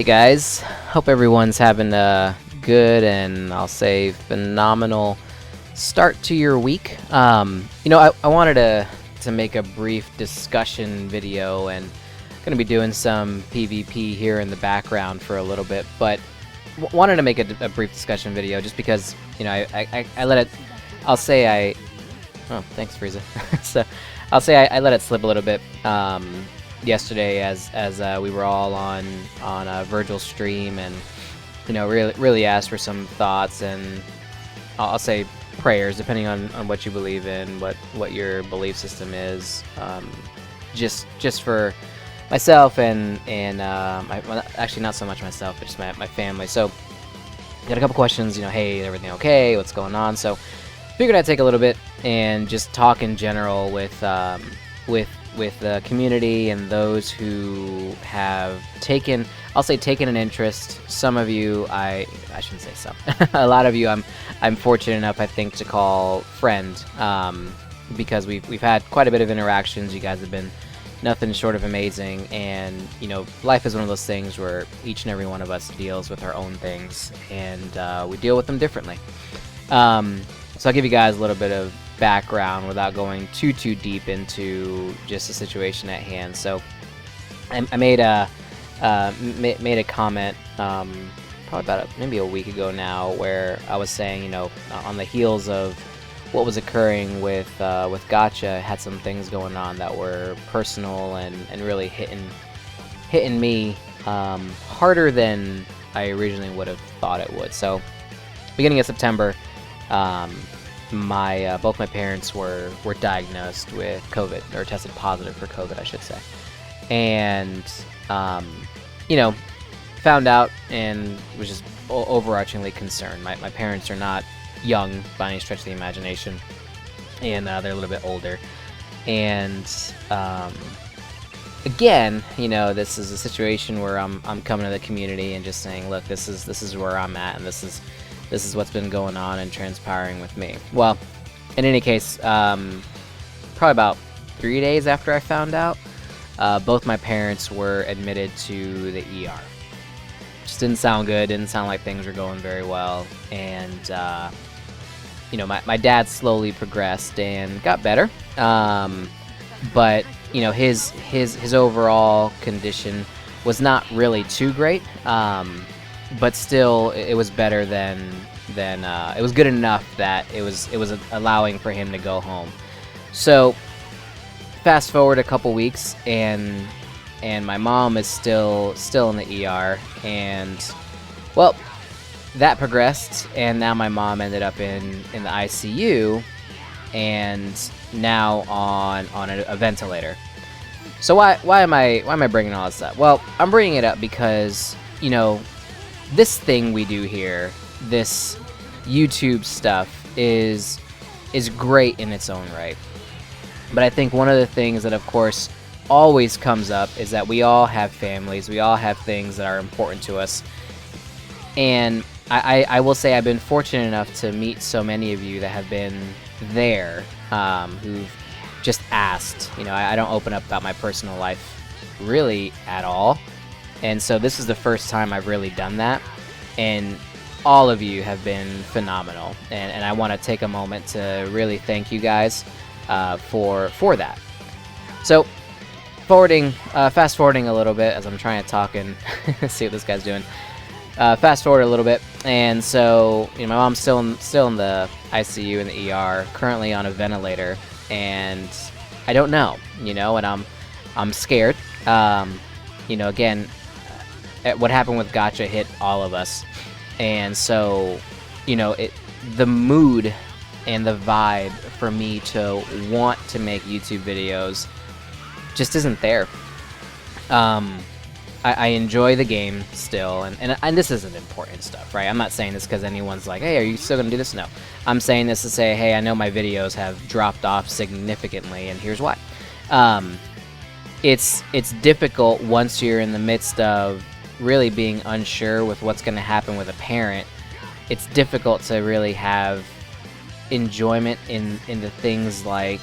Hey guys, hope everyone's having a good and I'll say phenomenal start to your week. I wanted to make a brief discussion video and going to be doing some PvP here in the background for a little bit, but wanted to make a brief discussion video just because, I let it, I'll say I, oh, thanks Frieza. So I'll say I let it slip a little bit yesterday as we were all on Virgil's stream, and really asked for some thoughts and I'll say prayers, depending on what you believe in, what your belief system is, just for myself and well, actually not so much myself, but just my family. So got a couple questions. Hey, everything okay? What's going on? So figured I'd take a little bit and just talk in general with the community and those who have taken, I'll say, taken an interest. Some of you, I shouldn't say some. A lot of you, I'm fortunate enough, I think, to call friend, because we've had quite a bit of interactions. You guys have been nothing short of amazing, and life is one of those things where each and every one of us deals with our own things, and we deal with them differently. So I'll give you guys a little bit of background without going too deep into just the situation at hand. So I made a comment probably about maybe a week ago now, where I was saying, on the heels of what was occurring with Gacha, had some things going on that were personal and really hitting me harder than I originally would have thought it would. So beginning of September, both my parents were diagnosed with COVID, or tested positive for COVID, I should say, and found out and was just overarchingly concerned. My parents are not young by any stretch of the imagination, and they're a little bit older, and again, this is a situation where I'm coming to the community and just saying, look, this is where I'm at, and this is what's been going on and transpiring with me. Well, in any case, probably about 3 days after I found out, both my parents were admitted to the ER. Just didn't sound good, didn't sound like things were going very well, and my dad slowly progressed and got better, but his overall condition was not really too great, but still it was better than it was good enough that it was allowing for him to go home. So fast forward a couple weeks, and my mom is still in the ER, and well, that progressed, and now my mom ended up in the ICU, and now on a ventilator. So why am I bringing all this up? Well, I'm bringing it up because this thing we do here, this YouTube stuff, is great in its own right. But I think one of the things that, of course, always comes up is that we all have families, we all have things that are important to us. And I will say I've been fortunate enough to meet so many of you that have been there, who've just asked. I don't open up about my personal life really at all. And so this is the first time I've really done that, and all of you have been phenomenal, and I want to take a moment to really thank you guys for that. So fast forwarding a little bit as I'm trying to talk and see what this guy's doing. Fast forward a little bit, and so my mom's still in the ICU in the ER, currently on a ventilator, and I don't know, and I'm scared. Again, what happened with Gacha hit all of us, and so the mood and the vibe for me to want to make YouTube videos just isn't there. I enjoy the game still, and this isn't important stuff, right? I'm not saying this because anyone's like, hey, are you still gonna do this? No, I'm saying this to say, hey, I know my videos have dropped off significantly, and here's why. It's difficult once you're in the midst of really being unsure with what's going to happen with a parent. It's difficult to really have enjoyment in the things like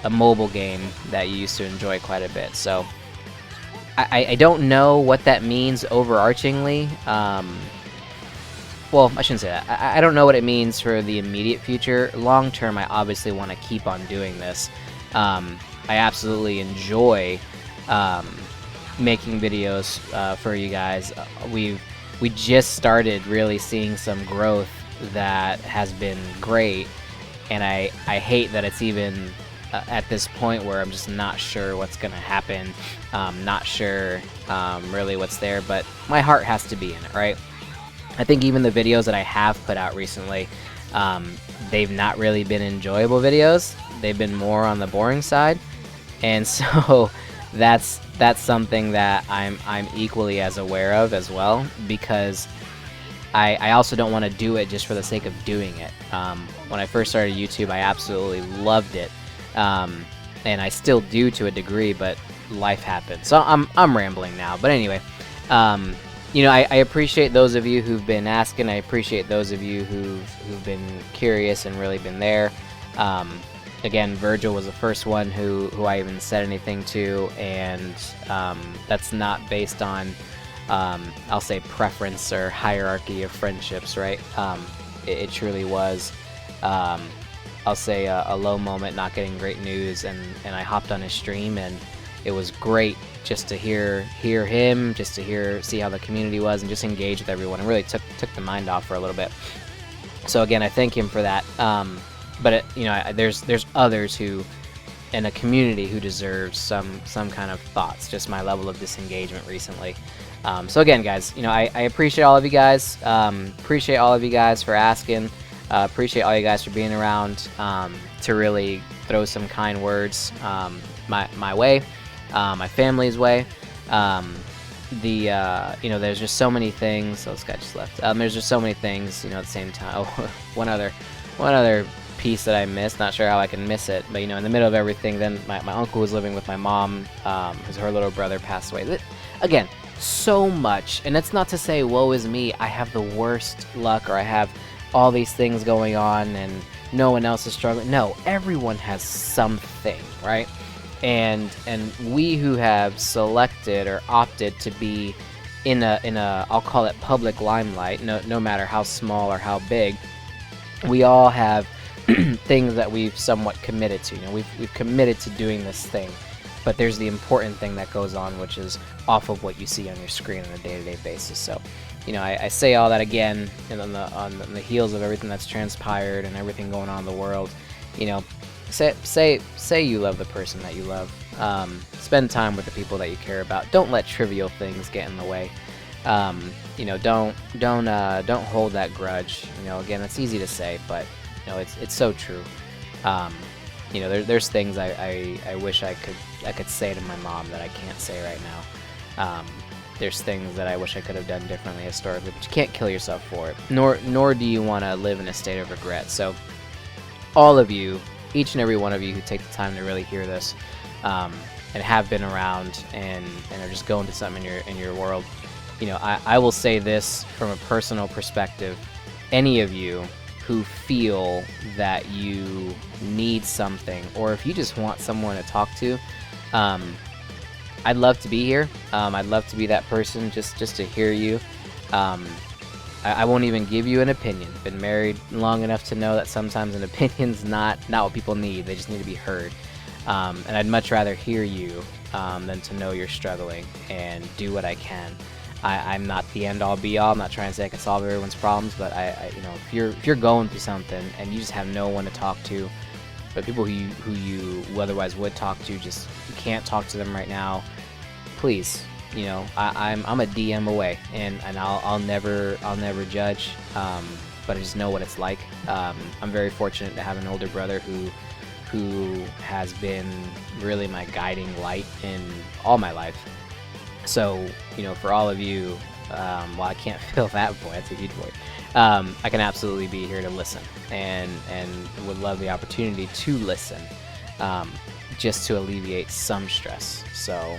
a mobile game that you used to enjoy quite a bit. So I don't know what that means overarchingly. Well, I shouldn't say that. I don't know what it means for the immediate future. Long term, I obviously want to keep on doing this. I absolutely enjoy making videos for you guys. We just started really seeing some growth that has been great, and I hate that it's even at this point where I'm just not sure what's gonna happen. Not sure really what's there, but my heart has to be in it, right? I think even the videos that I have put out recently, they've not really been enjoyable videos. They've been more on the boring side, and so that's something that I'm equally as aware of as well, because I also don't want to do it just for the sake of doing it. When I first started YouTube, I absolutely loved it, and I still do to a degree, but life happened. So I'm rambling now, but anyway. You know, I appreciate those of you who've been asking. I appreciate those of you who've been curious and really been there. Again, Virgil was the first one who I even said anything to, and that's not based on, I'll say, preference or hierarchy of friendships, right? It truly was, I'll say, a low moment, not getting great news, and I hopped on his stream, and it was great just to hear him, just to see how the community was, and just engage with everyone. It really took the mind off for a little bit. So again, I thank him for that. But you know, there's others who in a community who deserves some kind of thoughts. Just my level of disengagement recently. So again, guys, you know, I appreciate all of you guys. Appreciate all of you guys for asking. Appreciate all you guys for being around to really throw some kind words my way. My family's way. You know, there's just so many things. Oh, this guy just left. There's just so many things, you know, at the same time. Oh, one other piece that I missed. Not sure how I can miss it, but you know, in the middle of everything, then my uncle was living with my mom, because her little brother passed away. Again, so much, and it's not to say woe is me. I have the worst luck, or I have all these things going on, and no one else is struggling. No, everyone has something, right? And we who have selected or opted to be in a I'll call it public limelight, no matter how small or how big, we all have things that we've somewhat committed to. You know, we've committed to doing this thing, but there's the important thing that goes on, which is off of what you see on your screen on a day-to-day basis. So, you know, I say all that again, and on the heels of everything that's transpired and everything going on in the world, you know. Say you love the person that you love. Spend time with the people that you care about. Don't let trivial things get in the way. You know, don't hold that grudge. You know, again, it's easy to say, but you know, it's so true. You know, there's things I wish I could say to my mom that I can't say right now. There's things that I wish I could have done differently historically, but you can't kill yourself for it. Nor do you want to live in a state of regret. So, all of you, each and every one of you who take the time to really hear this, and have been around and are just going to something in your world, you know, I will say this from a personal perspective. Any of you who feel that you need something, or if you just want someone to talk to, I'd love to be here. I'd love to be that person just to hear you. I won't even give you an opinion. Been married long enough to know that sometimes an opinion's not what people need. They just need to be heard. And I'd much rather hear you than to know you're struggling, and do what I can. I'm not the end-all be-all. I'm not trying to say I can solve everyone's problems, but you know, if you're going through something and you just have no one to talk to, but people who you otherwise would talk to, just you can't talk to them right now, please. You know, I'm a DM away, and I'll never judge, but I just know what it's like. I'm very fortunate to have an older brother who has been really my guiding light in all my life. So, you know, for all of you, while I can't fill that void, that's a huge void, I can absolutely be here to listen, and would love the opportunity to listen, just to alleviate some stress. So,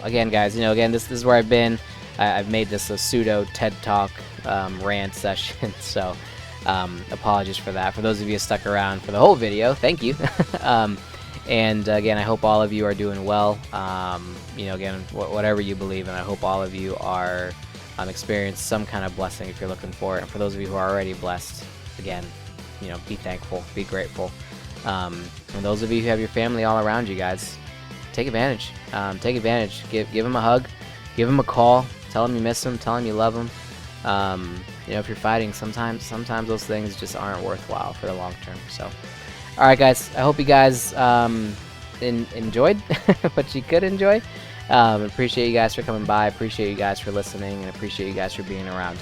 again, guys, you know, this is where I've been. I've made this a pseudo TED Talk rant session, so apologies for that. For those of you who stuck around for the whole video, thank you. And again, I hope all of you are doing well. You know, again, whatever you believe in, I hope all of you are experiencing some kind of blessing if you're looking for it. And for those of you who are already blessed, again, you know, be thankful, be grateful. And those of you who have your family all around you guys, take advantage. Take advantage. Give them a hug, give them a call, tell them you miss them, tell them you love them. You know, if you're fighting, sometimes those things just aren't worthwhile for the long term. So, all right, guys. I hope you guys enjoyed what you could enjoy. Appreciate you guys for coming by. Appreciate you guys for listening, and appreciate you guys for being around.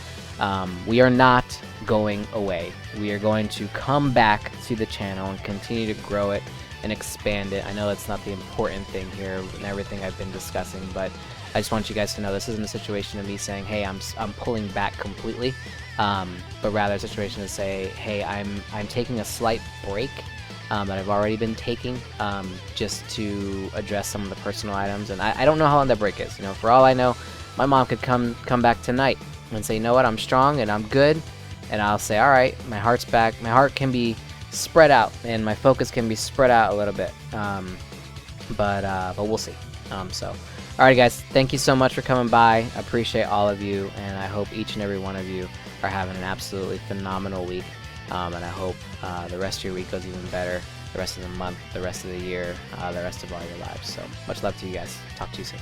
We are not going away. We are going to come back to the channel and continue to grow it and expand it. I know that's not the important thing here and everything I've been discussing, but I just want you guys to know this isn't a situation of me saying, hey, I'm pulling back completely, but rather a situation to say, hey, I'm taking a slight break that I've already been taking, just to address some of the personal items. And I don't know how long that break is. You know, for all I know, my mom could come back tonight and say, you know what, I'm strong and I'm good. And I'll say, all right, my heart's back. My heart can be spread out and my focus can be spread out a little bit. But we'll see. So, alright guys, thank you so much for coming by. I appreciate all of you, and I hope each and every one of you are having an absolutely phenomenal week. And I hope the rest of your week goes even better, the rest of the month, the rest of the year, the rest of all your lives. So, much love to you guys. Talk to you soon.